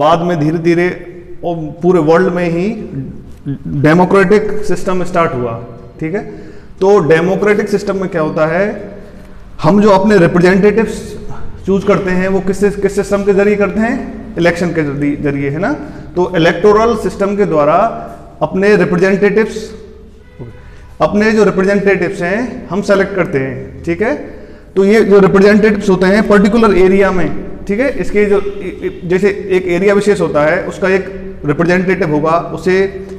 बाद में धीरे धीरे पूरे वर्ल्ड में ही डेमोक्रेटिक सिस्टम स्टार्ट हुआ। ठीक है, तो डेमोक्रेटिक सिस्टम में क्या होता है, हम जो अपने रिप्रेजेंटेटिव्स चूज करते हैं वो किस सिस्टम के जरिए करते हैं, इलेक्शन के जरिए, है ना। तो इलेक्टोरल सिस्टम के द्वारा अपने जो रिप्रेजेंटेटिव्स हैं हम सेलेक्ट करते हैं। ठीक है, तो ये जो रिप्रेजेंटेटिव्स होते हैं पर्टिकुलर एरिया में, ठीक है, इसके जो जैसे एक एरिया विशेष होता है उसका एक रिप्रेजेंटेटिव होगा, उसे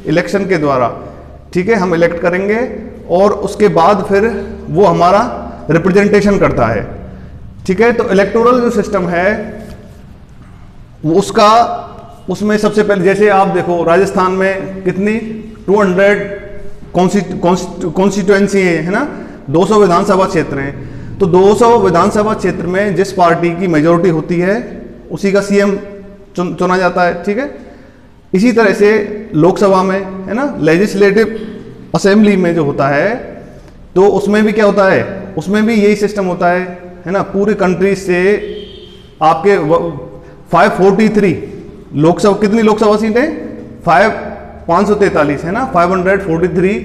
इलेक्शन के द्वारा, ठीक है, हम इलेक्ट करेंगे और उसके बाद फिर वो हमारा रिप्रेजेंटेशन करता है। ठीक है, तो इलेक्टोरल जो सिस्टम है वो उसमें सबसे पहले जैसे आप देखो राजस्थान में कितनी 200 कॉन्स्टिट्यूएंसी है ना, 200 विधानसभा क्षेत्र हैं। तो 200 विधानसभा क्षेत्र में जिस पार्टी की मेजोरिटी होती है उसी का सीएम चुना जाता है। ठीक है, इसी तरह से लोकसभा में, है ना, लेजिस्लेटिव असेंबली में जो होता है तो उसमें भी क्या होता है, उसमें भी यही सिस्टम होता है ना। पूरी कंट्री से आपके 543 लोकसभा, कितनी लोकसभा सीटें 543 है ना, 543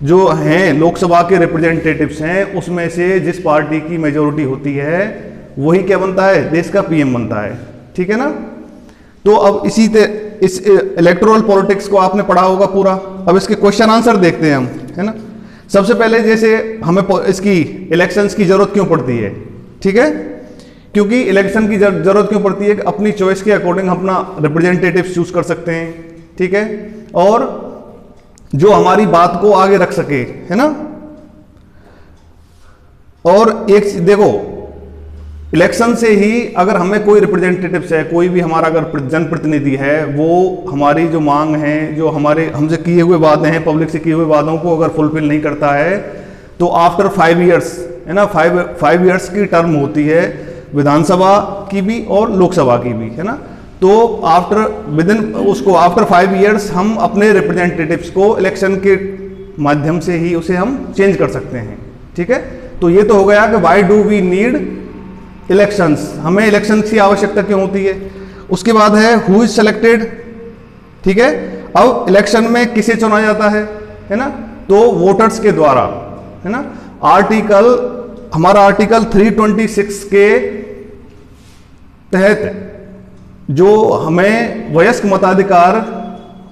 जो हैं लोकसभा के रिप्रेजेंटेटिव्स हैं, उसमें से जिस पार्टी की मेजोरिटी होती है वही क्या बनता है, देश का पीएम बनता है। ठीक है ना। तो अब इस इलेक्टोरल पॉलिटिक्स को आपने पढ़ा होगा पूरा। अब इसके क्वेश्चन आंसर देखते हैं हम, है ना। सबसे पहले जैसे हमें इसकी इलेक्शंस की जरूरत क्यों पड़ती है, ठीक है, क्योंकि इलेक्शन की जरूरत क्यों पड़ती है कि अपनी चॉइस के अकॉर्डिंग अपना रिप्रेजेंटेटिव चूज कर सकते हैं। ठीक है, और जो हमारी बात को आगे रख सके, है ना। और एक देखो, इलेक्शन से ही अगर हमें कोई रिप्रेजेंटेटिव्स है, कोई भी हमारा अगर जनप्रतिनिधि है, वो हमारी जो मांग है, जो हमारे हमसे किए हुए वादे हैं, पब्लिक से किए हुए वादों को अगर फुलफिल नहीं करता है तो आफ्टर 5 ईयर्स, है ना, 5 ईयर्स की टर्म होती है विधानसभा की भी और लोकसभा की भी, है ना। तो आफ्टर 5 ईयर्स हम अपने रिप्रेजेंटेटिव्स को इलेक्शन के माध्यम से ही उसे हम चेंज कर सकते हैं। ठीक है, तो ये तो हो गया कि why do we need elections, हमें इलेक्शंस की आवश्यकता क्यों होती है। उसके बाद है हु इज सेलेक्टेड। ठीक है, अब इलेक्शन में किसे चुना जाता है ना, तो वोटर्स के द्वारा, है ना। हमारा आर्टिकल 326 के तहत जो हमें वयस्क मताधिकार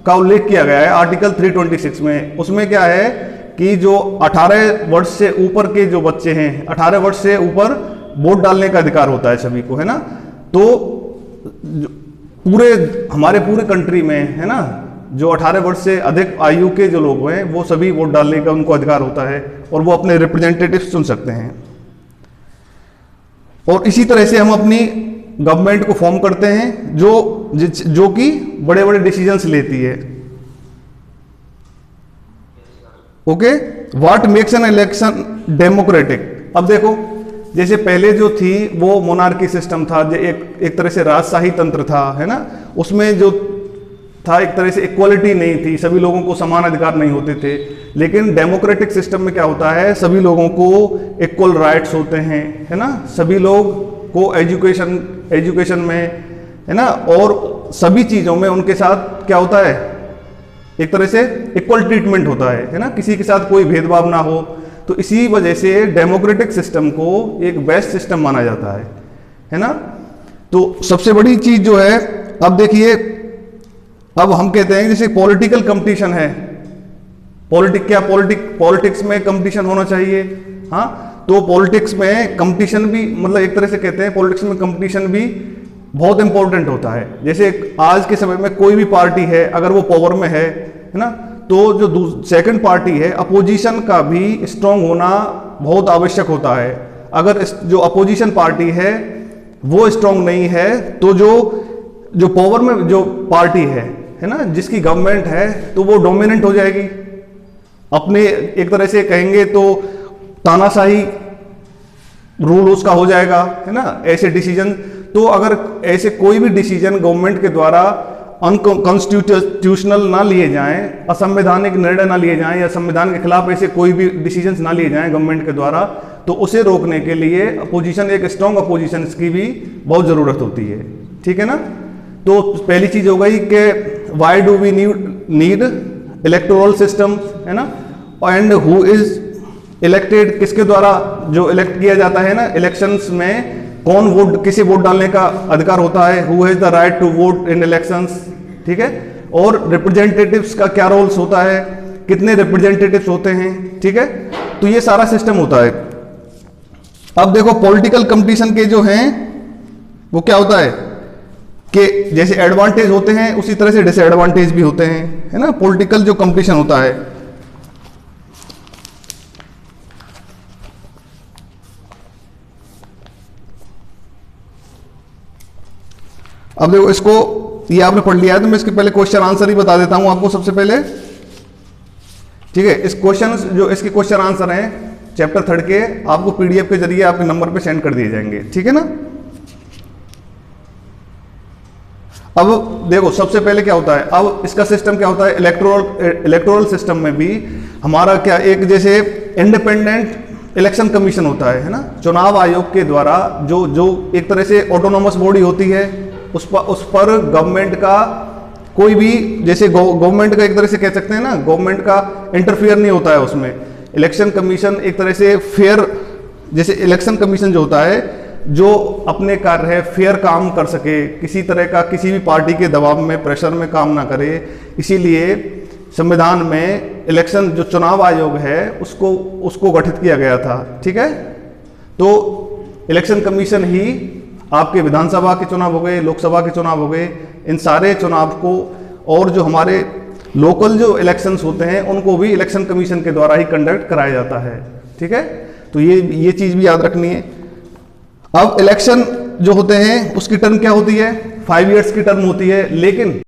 का उल्लेख किया गया है आर्टिकल 326 में, उसमें क्या है कि जो 18 वर्ष से ऊपर के जो बच्चे हैं, 18 वर्ष से ऊपर वोट डालने का अधिकार होता है सभी को, है ना। तो हमारे पूरे कंट्री में, है ना, जो 18 वर्ष से अधिक आयु के जो लोग हैं वो सभी वोट डालने का उनको अधिकार होता है और वो अपने रिप्रेजेंटेटिव चुन सकते हैं। और इसी तरह से हम अपनी गवर्नमेंट को फॉर्म करते हैं जो कि बड़े बड़े डिसीजंस लेती है। Okay, what makes an election democratic. अब देखो, जैसे पहले जो थी वो मोनार्की सिस्टम था, जो एक तरह से राजशाही तंत्र था, है ना। उसमें जो था एक तरह से इक्वालिटी नहीं थी, सभी लोगों को समान अधिकार नहीं होते थे। लेकिन डेमोक्रेटिक सिस्टम में क्या होता है, सभी लोगों को इक्वल राइट्स होते हैं, है ना। सभी लोग को एजुकेशन में, है ना, और सभी चीज़ों में उनके साथ क्या होता है, एक तरह से इक्वल ट्रीटमेंट होता है ना, किसी के साथ कोई भेदभाव ना हो। तो इसी वजह से डेमोक्रेटिक सिस्टम को एक बेस्ट सिस्टम माना जाता है ना। तो सबसे बड़ी चीज जो है, अब देखिए, अब हम कहते हैं जैसे पॉलिटिकल कंपटीशन है, पॉलिटिक्स में कंपटीशन होना चाहिए। हाँ, तो पॉलिटिक्स में कंपटीशन भी, मतलब एक तरह से कहते हैं पॉलिटिक्स में कंपटीशन भी बहुत इंपॉर्टेंट होता है। जैसे आज के समय में कोई भी पार्टी है, अगर वो पावर में है ना, तो जो सेकंड पार्टी है, अपोजिशन का भी स्ट्रांग होना बहुत आवश्यक होता है। अगर जो अपोजिशन पार्टी है वो स्ट्रांग नहीं है तो जो पावर में जो पार्टी है ना, जिसकी गवर्नमेंट है, तो वो डोमिनेंट हो जाएगी। अपने एक तरह से कहेंगे तो तानाशाही रूल उसका हो जाएगा, है ना, ऐसे डिसीजन। तो अगर ऐसे कोई भी डिसीजन गवर्नमेंट के द्वारा अनकॉन्स्टिट्यूशनल ना लिए जाएं, असंवैधानिक निर्णय ना लिए जाएं, या संविधान के खिलाफ ऐसे कोई भी डिसीजंस ना लिए जाएं गवर्नमेंट के द्वारा, तो उसे रोकने के लिए अपोजिशन, एक स्ट्रॉन्ग अपोजिशन की भी बहुत ज़रूरत होती है। ठीक है ना। तो पहली चीज हो गई कि why do we need electoral system, है ना, एंड हु इज इलेक्टेड, किसके द्वारा जो इलेक्ट किया जाता है ना इलेक्शंस में, कौन वोट, किसे वोट डालने का अधिकार होता है, who has the right to vote in elections, ठीक है, और रिप्रेजेंटेटिव्स का क्या रोल्स होता है, कितने रिप्रेजेंटेटिव्स होते हैं, ठीक है, तो ये सारा सिस्टम होता है। अब देखो पॉलिटिकल कंपटीशन के जो हैं वो क्या होता है कि जैसे एडवांटेज होते हैं उसी तरह से डिसएडवांटेज भी होते हैं, है ना, पॉलिटिकल जो कंपटीशन होता है। अब देखो इसको, ये आपने पढ़ लिया है तो मैं इसके पहले क्वेश्चन आंसर ही बता देता हूं आपको सबसे पहले, ठीक है। इस क्वेश्चन जो इसके क्वेश्चन आंसर हैं चैप्टर 3 के, आपको पीडीएफ के जरिए आपके नंबर पे सेंड कर दिए जाएंगे, ठीक है ना। अब देखो सबसे पहले क्या होता है, अब इसका सिस्टम क्या होता है, इलेक्टोरल सिस्टम में भी हमारा क्या, एक जैसे इंडिपेंडेंट इलेक्शन कमीशन होता है ना, चुनाव आयोग के द्वारा जो एक तरह से ऑटोनोमस बॉडी होती है, उस पर गवर्नमेंट का कोई भी, जैसे गवर्नमेंट का एक तरह से कह सकते हैं ना, गवर्नमेंट का इंटरफियर नहीं होता है उसमें। इलेक्शन कमीशन एक तरह से फेयर, जैसे इलेक्शन कमीशन जो होता है जो अपने कार्य है फेयर काम कर सके, किसी तरह का किसी भी पार्टी के दबाव में, प्रेशर में काम ना करे, इसीलिए संविधान में इलेक्शन जो चुनाव आयोग है उसको गठित किया गया था, ठीक है। तो इलेक्शन कमीशन ही आपके विधानसभा के चुनाव हो गए, लोकसभा के चुनाव हो गए, इन सारे चुनाव को और जो हमारे लोकल जो इलेक्शंस होते हैं उनको भी इलेक्शन कमीशन के द्वारा ही कंडक्ट कराया जाता है, ठीक है। तो ये चीज भी याद रखनी है। अब इलेक्शन जो होते हैं उसकी टर्म क्या होती है, 5 इयर्स की टर्म होती है, लेकिन